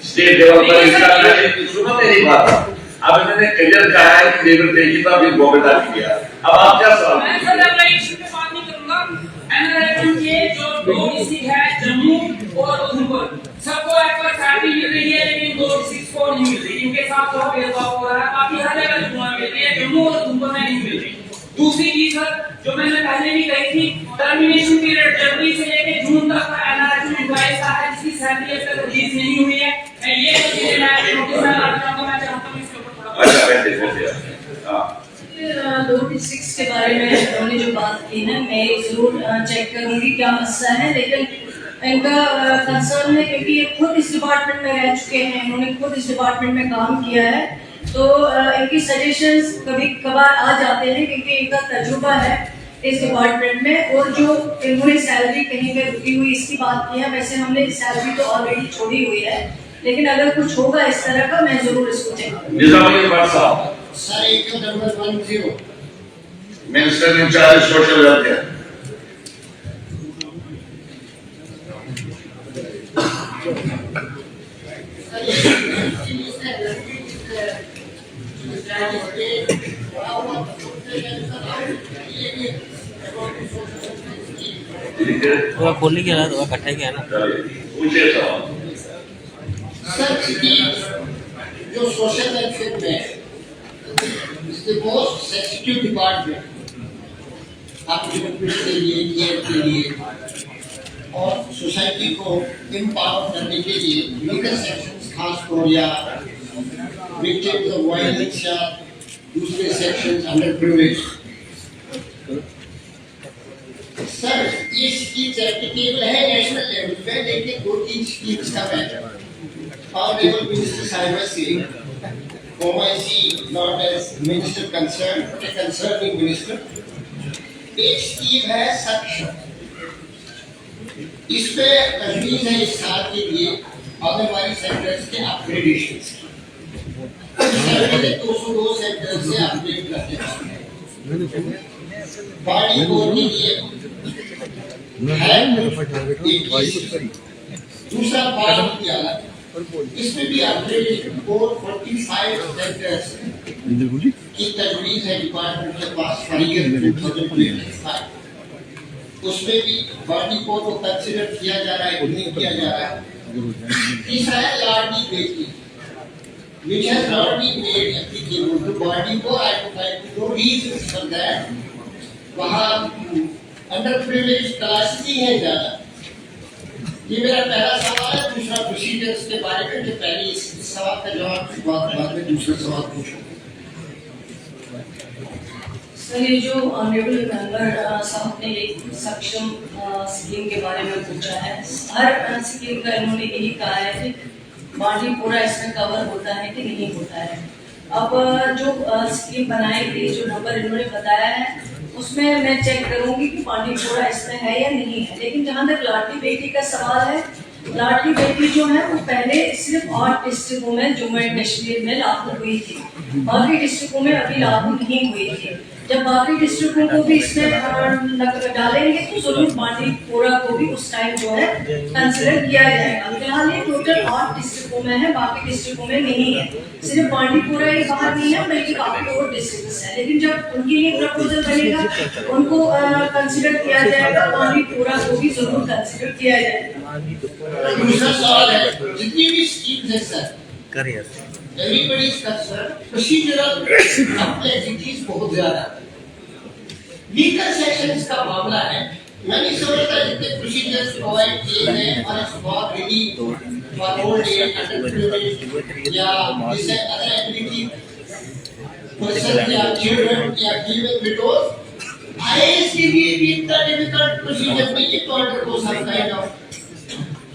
Speaker 2: स्टेट लेवल पर इसका सुनो मेरी बात। अब इन्होंने क्लियर कहा है कि लेबर देगी तो अभी गवर्नमेंट ऑफ इंडिया। अब आप क्या सवाल?
Speaker 10: मैं सर इशू पे बात नहीं करूंगा। एनआरएचएम के जो 2 डिस्ट्रिक्ट है जम्मू और उधमपुर, सबको एक्वा सैलरी मिल रही है, लेकिन 2 डिस्ट्रिक्ट को नहीं मिल रही। इनके साथ बहुत भेदभाव हो रहा है, बाकी हर जगह जुआ मिल रही है, जम्मू और उधमपुर में नहीं मिल रही। दूसरी चीज सर जो मैंने पहले भी कही थी, टर्मिनेशन पीरियड जनवरी से लेकर जून तक का एनआरएचएम एम्प्लॉइज का है जिसकी सैलरी अब तक रिलीज नहीं हुई है। मैं ये चीजें मैं नोटिस में लाना चाहता हूं, मैं चाहता हूं इसके ऊपर थोड़ा
Speaker 2: अच्छा बैठिए। हां
Speaker 3: 2 डिस्ट्रिक्ट्स के बारे में हमने जो बात की है, मैं जरूर चेक करूंगी क्या मसला है, लेकिन इनका कंसर्न है क्योंकि ये खुद इस डिपार्टमेंट में रह चुके हैं, इन्होंने खुद इस डिपार्टमेंट में काम किया है, तो इनकी सजेशंस कभी कभार आ जाते हैं क्योंकि इनका तजुर्बा है इस डिपार्टमेंट में। और जो इन्होंने सैलरी कहीं पे रुकी हुई इसकी बात की है, वैसे हमने सैलरी तो ऑलरेडी छोड़ी हुई है, लेकिन अगर कुछ होगा इस तरह का मैं जरूर इसको चेक करूंगा।
Speaker 1: सर एक number 10
Speaker 2: minister in charge social welfare.
Speaker 7: वो खोलने के बाद इकट्ठा किया ना।
Speaker 2: पूछिए सवाल।
Speaker 1: सर जो सोशल वेलफेयर में is the most sensitive department आपके डेवलपमेंट के लिए, केयर के लिए और सोसाइटी को एम्पावर करने के लिए लीगल सेक्शंस खासतौर या विक्टिम्स ऑफ वायलेंस या दूसरे सेक्शंस अंडर प्रिविलेज। सर ये स्कीम्स एप्लीकेबल है नेशनल लेवल पे, लेकिन 2-3 स्कीम्स का है। Honorable Minister Sahiba Singh, whom I see not as minister concerned but a concerning minister, एक स्कीम है सक्षम, इस पे तजवीज है इस साल के लिए आंगनबाड़ी सेंटर्स के अपग्रेडेशन की 202 सेंटर्स से अपग्रेड करने हैं। बाड़ी बोर्ड के लिए है 21, दूसरा बाड़ी की अलग, इसमें भी अपग्रेडेशन 445 सेंटर्स की तजवीज है डिपार्टमेंट के पास। उसमें भी बांडीपुर को कंसिडर किया जा रहा है, नहीं किया जा रहा है। तीसरा है Ladli Beti, which has not been made applicable to Bandipur. I would like to know reasons for that. वहाँ underprivileged classes ही है ज़्यादा। ये मेरा पहला सवाल है। दूसरा प्रोसीजर्स के बारे में, जो पहले इस सवाल का जवाब बाद में दूसरा सवाल पूछूं।
Speaker 3: सर, ये जो ऑनरेबल मेंबर साहब ने एक सक्षम स्कीम के बारे में पूछा है, हर स्कीम का इन्होंने यही कहा है कि बांडीपुरा इसमें कवर होता है कि नहीं होता है। अब जो स्कीम बनाई गई, जो नंबर इन्होंने बताया है, उसमें मैं चेक करूंगी कि बांडीपुरा इसमें है या नहीं है। लेकिन जहाँ तक लाडली बेटी का सवाल है, लाडली बेटी जो है वो पहले सिर्फ 8 डिस्ट्रिक्टों में जम्मू एंड कश्मीर में लागू हुई थी, बाकी डिस्ट्रिक्टों में अभी लागू नहीं हुई थी। जब बाकी डिस्ट्रिक्टों को भी इसमें डालेंगे तो जरूर बांडीपुरा को भी उस टाइम जो है कंसिडर किया जाएगा। फिलहाल ये टोटल 8 डिस्ट्रिक्टों में है, बाकी डिस्ट्रिक्टों में नहीं है। सिर्फ बांडीपुरा ही बाहर नहीं है, बल्कि बाकी और डिस्ट्रिक्ट है। लेकिन जब उनके लिए प्रपोजल बनेगा, उनको कंसिडर किया जाएगा, बांडीपुरा को भी जरूर कंसिडर किया जाएगा।
Speaker 1: दूसरा सवाल है, जितनी भी स्कीम्स है sir,
Speaker 8: career
Speaker 1: everybody is concerned, procedural complexities बहुत ज्यादा है। लीगल सेक्शंस का मामला है, मैं नहीं समझता जितने प्रोसीजर्स प्रोवाइड किए हैं और इस बहुत रिलीफ फॉर ओल्ड एज, अंडरप्रिविलेज्ड या जिसे अदर एबिलिटी पर्सन या चिल्ड्रन या गिवन विडोज, आईएएस के लिए भी इतना डिफिकल्ट प्रोसीजर नहीं है तो अंडरगो सम काइंड ऑफ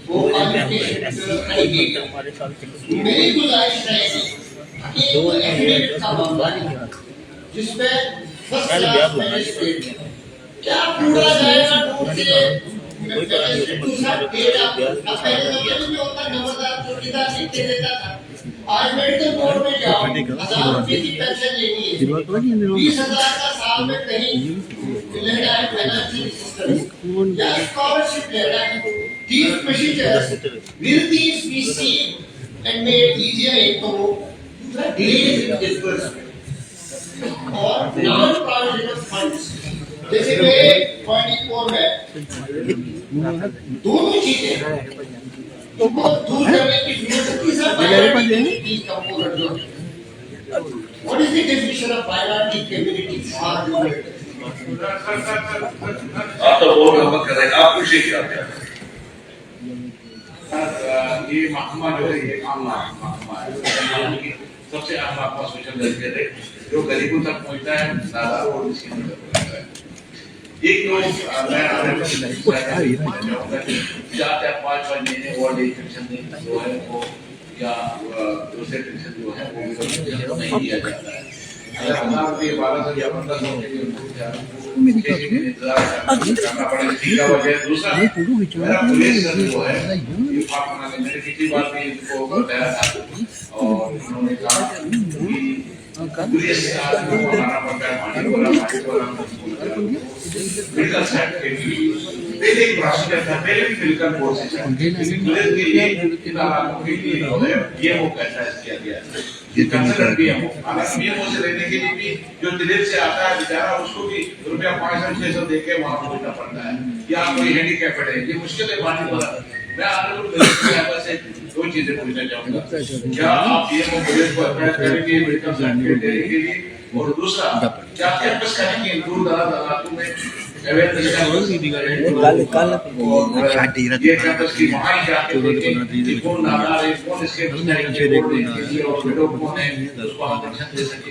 Speaker 1: वो क्वालिफिकेशन करेगी। मेरी गुजारिश रहेगी कि एफिडेविट का मामला है, जिसमें फर्स्ट क्लास मैजिस्ट्रेट क्या पूरा जाएगा दूर से दूसरा डेटा अब पहले जमाने में होता नंबरदार को किताब लिख के देता था। आज मेडिकल बोर्ड में जाओ, 1000 रुपए की पेंशन लेनी है, 20,000 का साल में कहीं लेना है फाइनेंशियल असिस्टेंस या स्कॉलरशिप लेना है। These procedures will these be seen and made easier into the delays in disbursement और non-provision of funds। जैसे मेरे 24 में दोनों चीजें तो बहुत दूर करने की जरूरत है। सब minority component जो है, what is the definition of minority communities? आप
Speaker 2: तो बोल रहे हो, कर रहे आप पूछिए क्या क्या
Speaker 6: ये महकमा जो है, ये महकमा है, सबसे अहम महकमा सोशल वेलफेयर है, जो गरीबों तक पहुंचता है, ज्यादा और स्कीम तक पहुंचता है। एक तो मैं 4-5 महीने ओल्ड एज पेंशन जो है वो या दूसरे पेंशन जो है वो नहीं दिया जाता है। अगर 1000 रुपये 1200 या 1500 के लिए करना पड़ेगा। तीसरा वजह दूसरा मेरा पुलिस जो है मैंने किसी बात में इनको बताया था और उन्होंने कहा कि पुलिस को बनाना पड़ता है मेडिकल सर्टिफिकेट पहले एक प्रोसीजर था, पहले भी मेडिकल कोर्सेज है पुलिस के लिए इन हालातों के लिए जो है ये वो कैसा किया गया है। ये कंसर्न भी है, हालांकि पीएमओ से लेने के लिए भी जो दिल्ली से आता है बेचारा, उसको भी रुपया 500-600 देके वहां पहुंचना पड़ता है, या कोई हैंडीकैप्ड है, ये मुश्किल है बांटने वाला। मैं आपको से 2 चीजें पूछना चाहूंगा, क्या आप पीएमओ पुलिस को अप्रोच करेंगे मेडिकल सर्टिफिकेट देने के लिए, और दूसरा क्या कैंपस करेंगे दूर दराज इलाकों में ये कैंपस की वहां ही जाके देखें कौन नादार है, कौन इसके कौन है, उसको हम दर्शन दे सके।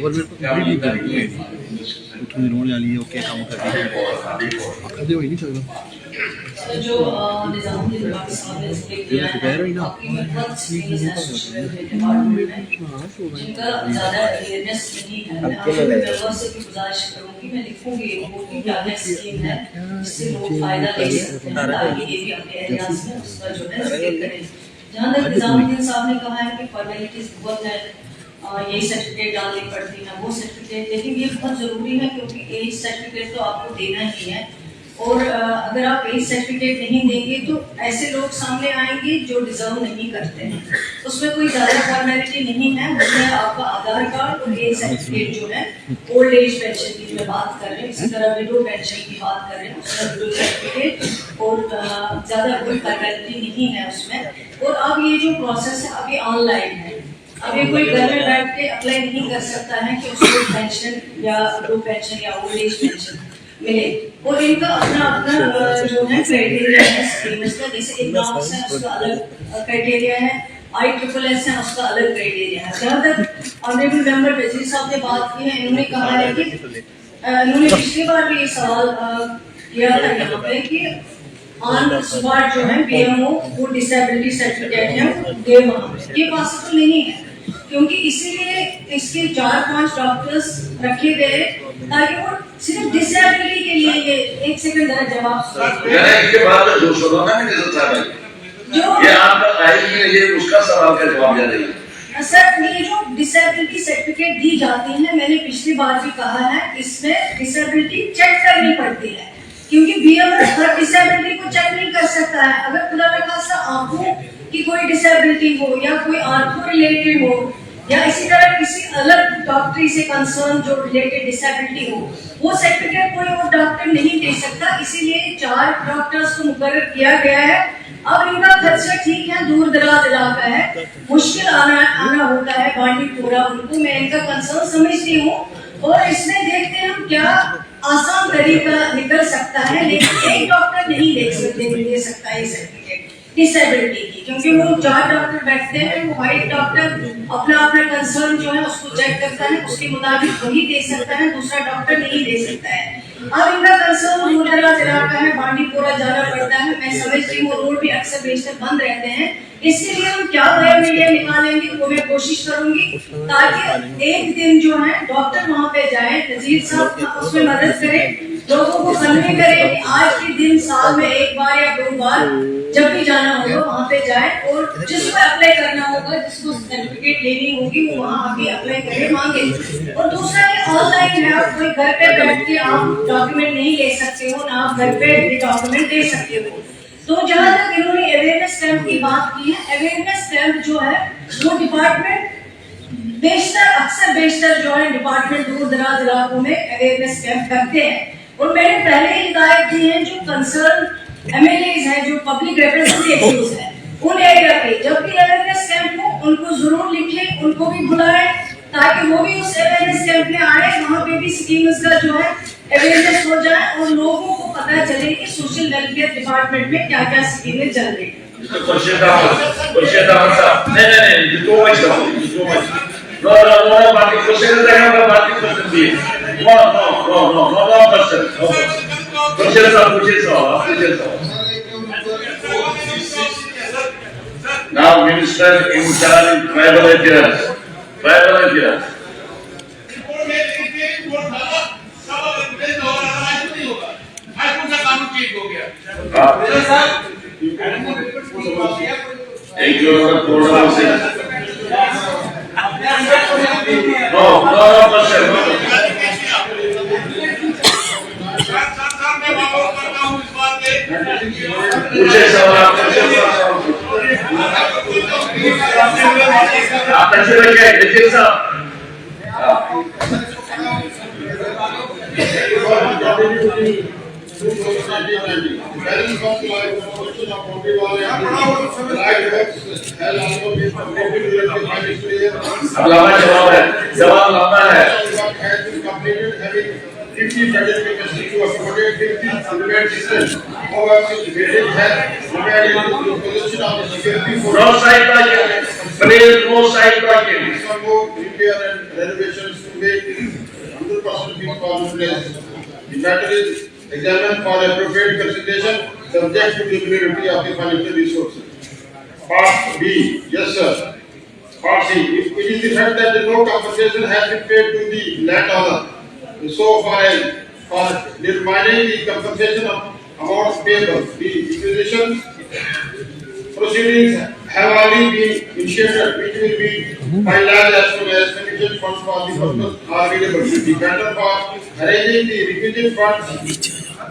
Speaker 3: जो निजामुद्दीन बाकी साहब ने जिक्र किया है, आपकी मतलब स्कीम्स हैं सोशल वेलफेयर डिपार्टमेंट में जिनका ज़्यादा अवेयरनेस नहीं है। मैं आपके मेंबर से भी गुजारिश करूँगी, मैं लिखूँगी कि क्या क्या स्कीम है जिससे लोग फायदा ले सकते हैं, ताकि ये भी अपने एरियाज में उसका जो है जिक्र करें। जहाँ तक निजामुद्दीन साहब ने कहा है कि फॉर्मेलिटीज बहुत है, यही सर्टिफिकेट डालनी पड़ती है, वो सर्टिफिकेट, लेकिन ये बहुत ज़रूरी है क्योंकि एज सर्टिफिकेट तो आपको देना ही है। और अगर आप एज सर्टिफिकेट नहीं देंगे तो ऐसे लोग सामने आएंगे जो डिजर्व नहीं करते हैं। उसमें कोई ज़्यादा फॉर्मेलिटी नहीं है, उसमें आपका आधार कार्ड और एज सर्टिफिकेट जो है, ओल्ड एज पेंशन की जो बात कर रहे हैं, इसी तरह विडो पेंशन की बात कर रहे हैं, उसमें विडो सर्टिफिकेट और ज़्यादा कोई फॉर्मेलिटी नहीं है उसमें। और अब ये जो प्रोसेस है अभी ऑनलाइन है, अभी कोई घर में बैठ के अप्लाई नहीं कर सकता है कि उसको पेंशन या विडो पेंशन या ओल्ड एज पेंशन मिले। और इनका अपना अपना जो है क्राइटेरिया है स्कीम्स का, जैसे इकनॉमिक्स है उसका अलग क्राइटेरिया है, ISSS है उसका अलग क्राइटेरिया है। जहाँ तक ऑनरेबल मेंबर वजीर साहब ने बात की है, इन्होंने कहा है कि इन्होंने पिछली बार भी ये सवाल किया था यहाँ पे कि ऑन स्पॉट जो है BMO वो डिसेबिलिटी सर्टिफिकेट है दे, वहाँ ये पॉसिबल नहीं है, क्योंकि इसीलिए इसके 4-5 डॉक्टर्स रखे गए ताकि वो सिर्फ डिसेबिलिटी के लिए। ये एक सेकंड जरा जवाब
Speaker 2: इसके बाद जो सुना ना जो ये आपका आई है, ये उसका सवाल का जवाब दे रही है।
Speaker 3: सर ये जो डिसेबिलिटी सर्टिफिकेट दी जाती है, मैंने पिछली बार भी कहा है, इसमें डिसेबिलिटी चेक करनी पड़ती है, क्योंकि BMO हर डिसेबिलिटी को चेक नहीं कर सकता है। अगर खुदा न खास्ता आंखों की कोई डिसेबिलिटी हो या कोई आंखों रिलेटेड हो या इसी तरह किसी अलग डॉक्टरी से कंसर्न जो रिलेटेड डिसेबिलिटी हो, वो सर्टिफिकेट कोई और डॉक्टर नहीं दे सकता। इसीलिए 4 डॉक्टर्स को मुकर्रर किया गया है। अब इनका खर्चा ठीक है, दूर दराज इलाका है, मुश्किल आना होता है बांडीपुरा उनको, मैं इनका कंसर्न समझती हूँ और इसमें देखते हैं हम क्या आसान तरीका निकल सकता है। लेकिन एक डॉक्टर नहीं दे सकता है सर्टिफिकेट डिसेबिलिटी की, क्योंकि वो 4 डॉक्टर बैठते हैं, वो हर एक डॉक्टर अपना अपना कंसर्न जो है उसको चेक करता है, उसके मुताबिक वही दे सकता है, दूसरा डॉक्टर नहीं दे सकता है। अब इनका कंसर्न दूर दराज इलाका है, बांडीपुरा जाना पड़ता है, मैं समझती हूँ रोड भी अक्सर बेशतर बंद रहते हैं, इसलिए हम क्या नया मीडिया निकालेंगे वो मैं कोशिश करूंगी ताकि एक दिन जो है डॉक्टर वहाँ पे जाए, वजीर साहब उसमें मदद करें, लोगों को कन्वे करें कि आज के दिन साल में 1 बार या 2 बार जब भी जाना होगा वहाँ पे जाए और जिसको अप्लाई करना होगा, जिसको सर्टिफिकेट लेनी होगी वो वहाँ आके अप्लाई करे, मांगे। और दूसरा ये ऑनलाइन है, आप कोई घर पे बैठ के आप डॉक्यूमेंट नहीं ले सकते हो, ना आप घर पे डॉक्यूमेंट दे सकते हो। तो जहाँ तक इन्होंने अवेयरनेस कैंप की बात की है, अवेयरनेस कैंप जो है वो डिपार्टमेंट बेशतर जो है डिपार्टमेंट दूर दराज इलाकों में अवेयरनेस कैंप करते हैं। और मैंने पहले ही हिदायत दी है जो कंसर्न MLAs हैं, जो पब्लिक रिप्रेजेंटेटिव्स हैं, उन एरिया पे जब भी अवेयरनेस कैंप हो उनको जरूर लिखें, उनको भी बुलाएं ताकि वो भी उस अवेयरनेस कैंप में आए, वहाँ पे भी स्कीम्स का जो है अवेयरनेस हो जाए और लोगों को पता चले कि सोशल वेलफेयर डिपार्टमेंट में क्या क्या स्कीमें चल रही है।
Speaker 2: Now, Minister in charge in tribal affairs. एक जो प्रोग्राम से मुझे सवाल आप कैसे रखे देखिए साहब अब लंबा जवाब लंबा है 50 budget capacity to accommodate 50 prevent distance. However, the building has provided the position of the security for no side budget. Please, no side budget. Some more repair and renovations to make 100% feasible place. The matter is examined for appropriate consideration, subject to the availability of the financial resources. Part B, yes sir. Part C, if it is the fact that no compensation has been paid to the landowner. So far as for determining the compensation of amounts payable, the acquisition proceedings have already been initiated, which will be finalized as soon as sufficient funds for the purpose are available. The matter for arranging the requisite funds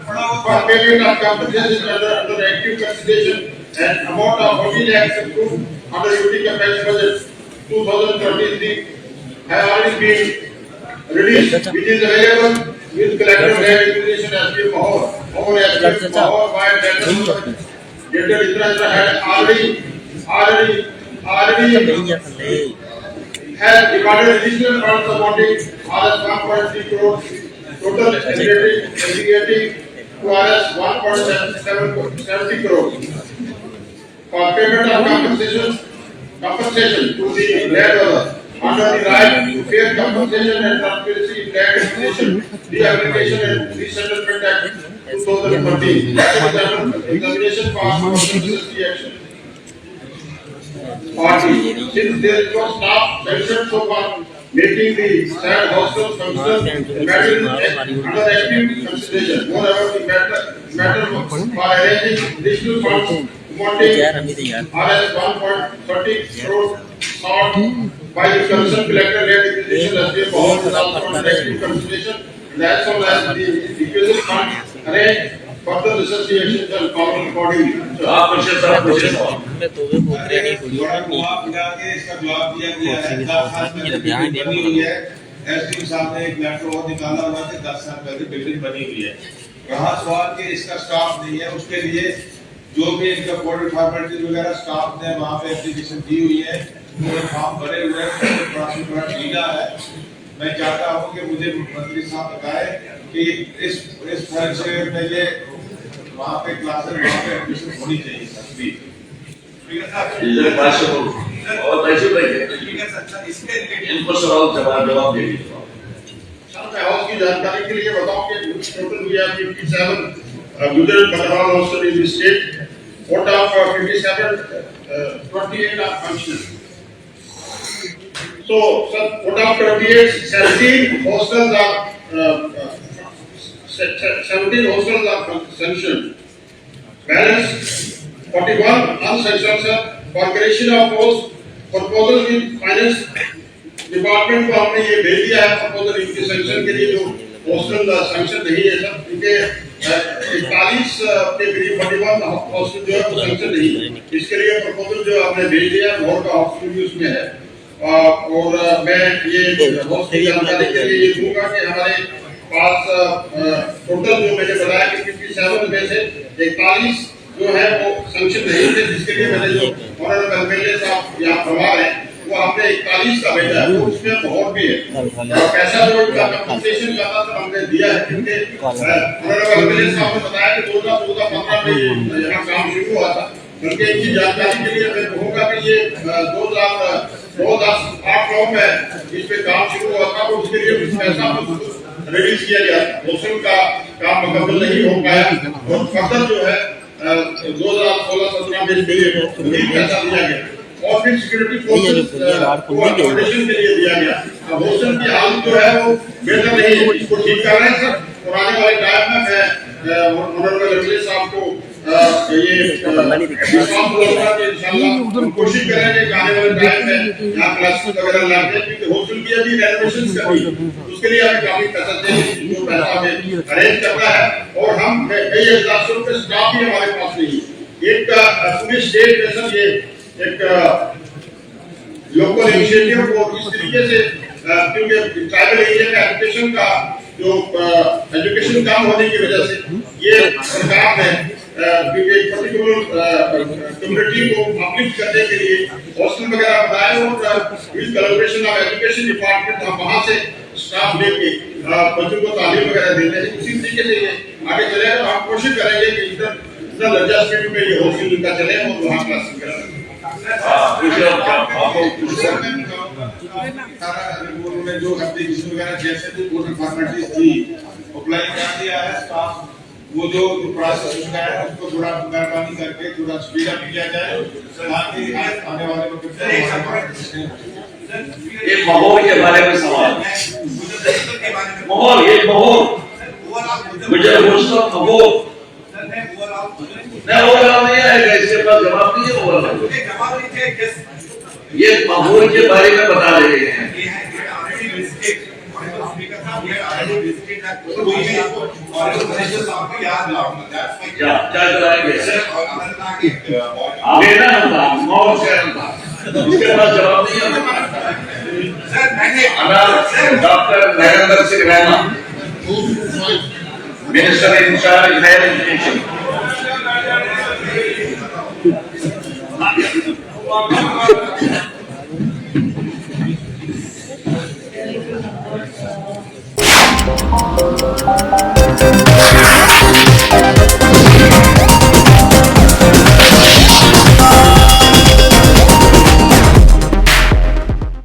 Speaker 1: for payment of compensation under active consideration and amount of 14 lakhs approved under Union Capex budget 2023 have already been released, which is available with collector land acquisition as per Mahor as per Mahor by debtor literature had already has demanded additional funds amounting Rs 1.3 crore total aggregating to Rs 1.70 crore for payment of compensation to the landowner under the right to fair compensation and transparency in land acquisition, rehabilitation and resettlement act 2013. Examination for action. Party. Since there is no staff mentioned so far, making the sad hostel function matter under active consideration. Moreover, the matter for arranging additional funds amounting Rs 1.30 crore sought by the concerned collector land acquisition as well as also under active consideration, and as well as the requisite funds arranged further associations and common accordingly.
Speaker 2: आप question sir question
Speaker 7: मैं तो वे पोखरे नहीं हुई
Speaker 5: जवाब जाके इसका जवाब दिया गया है 10 साल पहले बिल्डिंग बनी हुई है। एसडीएम साहब ने एक लेटर और निकाला हुआ है 10 साल पहले बिल्डिंग बनी हुई है। रहा सवाल कि इसका स्टाफ नहीं है, उसके लिए जो भी इनका कोड फॉर्मेलिटीज वगैरह स्टाफ ने वहाँ पे एप्लीकेशन दी हुई है, वो फॉर्म भरे हुए हैं, प्रोसेस बड़ा ढीला है। मैं चाहता हूँ कि मुझे मंत्री साहब बताए कि इस फैसले में ये वहाँ पे क्लासेस वहाँ पे एडमिशन होनी चाहिए सर प्लीज।
Speaker 2: इधर पास हो और पैसे देंगे इनको सवाल जवाब दे दीजिए।
Speaker 1: हाउस की जानकारी के लिए बताओ कि total we have 57 Gujjar Bandarwal hostel in the state, out of 57 28 are functional. So sir, out of 28 17 hostels are 17 hostels are sanctioned. Balance 41 unsanctioned sir. For creation of post proposal with finance department को हमने ये भेज दिया है proposal इनके sanction के लिए जो हॉस्टल सैंक्शन नहीं है सर, क्योंकि 41 के करीब 41 हॉस्टल जो है वो सैंक्शन नहीं है। इसके लिए प्रपोजल जो हमने भेज दिया है बहुत का हॉस्टल भी उसमें है। और मैं ये हॉस्टल की जानकारी के लिए ये दूंगा कि हमारे पास टोटल जो मैंने बताया कि 57 में से 41 जो है वो सैंक्शन नहीं थे, जिसके लिए मैंने जो ऑनरेबल एमएलए साहब यहाँ प्रभार है वो आपने 41 का भेजा है, वो उसमें बहुत भी है। पैसा जो इनका कंपनसेशन का था हमने दिया है, क्योंकि ऑनरेबल एमएलए साहब ने बताया कि 2015 में यहाँ काम शुरू हुआ था। बल्कि इनकी जानकारी के लिए मैं कहूँगा कि ये 2008 में इस पे काम शुरू हुआ था, और उसके लिए कुछ पैसा रिलीज किया गया था। हॉस्टल का काम मुकम्मल नहीं हो पाया और फर्दर जो है 2016-17 में इसके लिए पैसा दिया गया और फिर सिक्योरिटी फोर्सेस को ऑपरेशन के लिए दिया गया। अब हॉस्टल की हालत जो है वो बेहतर नहीं है, इसको ठीक कर रहे हैं सर, और आने वाले टाइम में मैं ऑनरेबल एमएलए साहब को ये इंशाल्लाह कोशिश करेंगे कि आने वाले टाइम में यहाँ क्लासेस वगैरह लाते हैं, क्योंकि हॉस्टल की अभी रेनोवेशन करनी है, उसके लिए हमें काफी पैसा चाहिए, जो पैसा हमें अरेंज करना है। और हम कई इजलासों पे स्टाफ भी हमारे पास नहीं है। एक पूरे स्टेट में सर ये एक लोकल इनिशिएटिव को इस तरीके से, क्योंकि ट्राइबल एरिया में एजुकेशन का जो एजुकेशन कम होने की वजह से ये सरकार ने क्योंकि पर्टिकुलर कम्युनिटी को अपलिफ्ट करने के लिए हॉस्टल वगैरह बनाए और with collaboration of education department हम वहाँ से स्टाफ लेके बच्चों को तालीम वगैरह देते हैं। उसी तरीके से ये आगे चलेगा। हम कोशिश करेंगे कि इधर एडजस्टमेंट में ये हॉस्टल का चले और वहाँ क्लास वगैरह
Speaker 5: जो एप्लीकेशन वगैरह जैसे भी कोड फॉर्मेलिटीज थी अप्लाई कर दिया है स्टाफ, वो जो प्रोसेस उसका है उसको थोड़ा मेहरबानी करके थोड़ा स्पीड अप किया जाए ताकि आने वाले में
Speaker 2: एक माहौल के बारे में सवाल, माहौल ये माहौल मुझे मुझको माहौल नहीं ओवरऑल नहीं आएगा, इसके पास जवाब नहीं है। ओवरऑल ये माहौल के बारे में बता रहे हैं।
Speaker 5: कोई भी और मिनिस्टर साहब को याद दिलाऊंगा दैट्स माय
Speaker 2: क्या क्या चलाएंगे
Speaker 5: सर और अमर कहा कि
Speaker 2: आगे ना होगा मौत से होगा इसके पास जवाब नहीं है
Speaker 5: सर मैंने
Speaker 2: अनार doctor Narendra Singh Raina minister in charge higher education
Speaker 3: Thank you.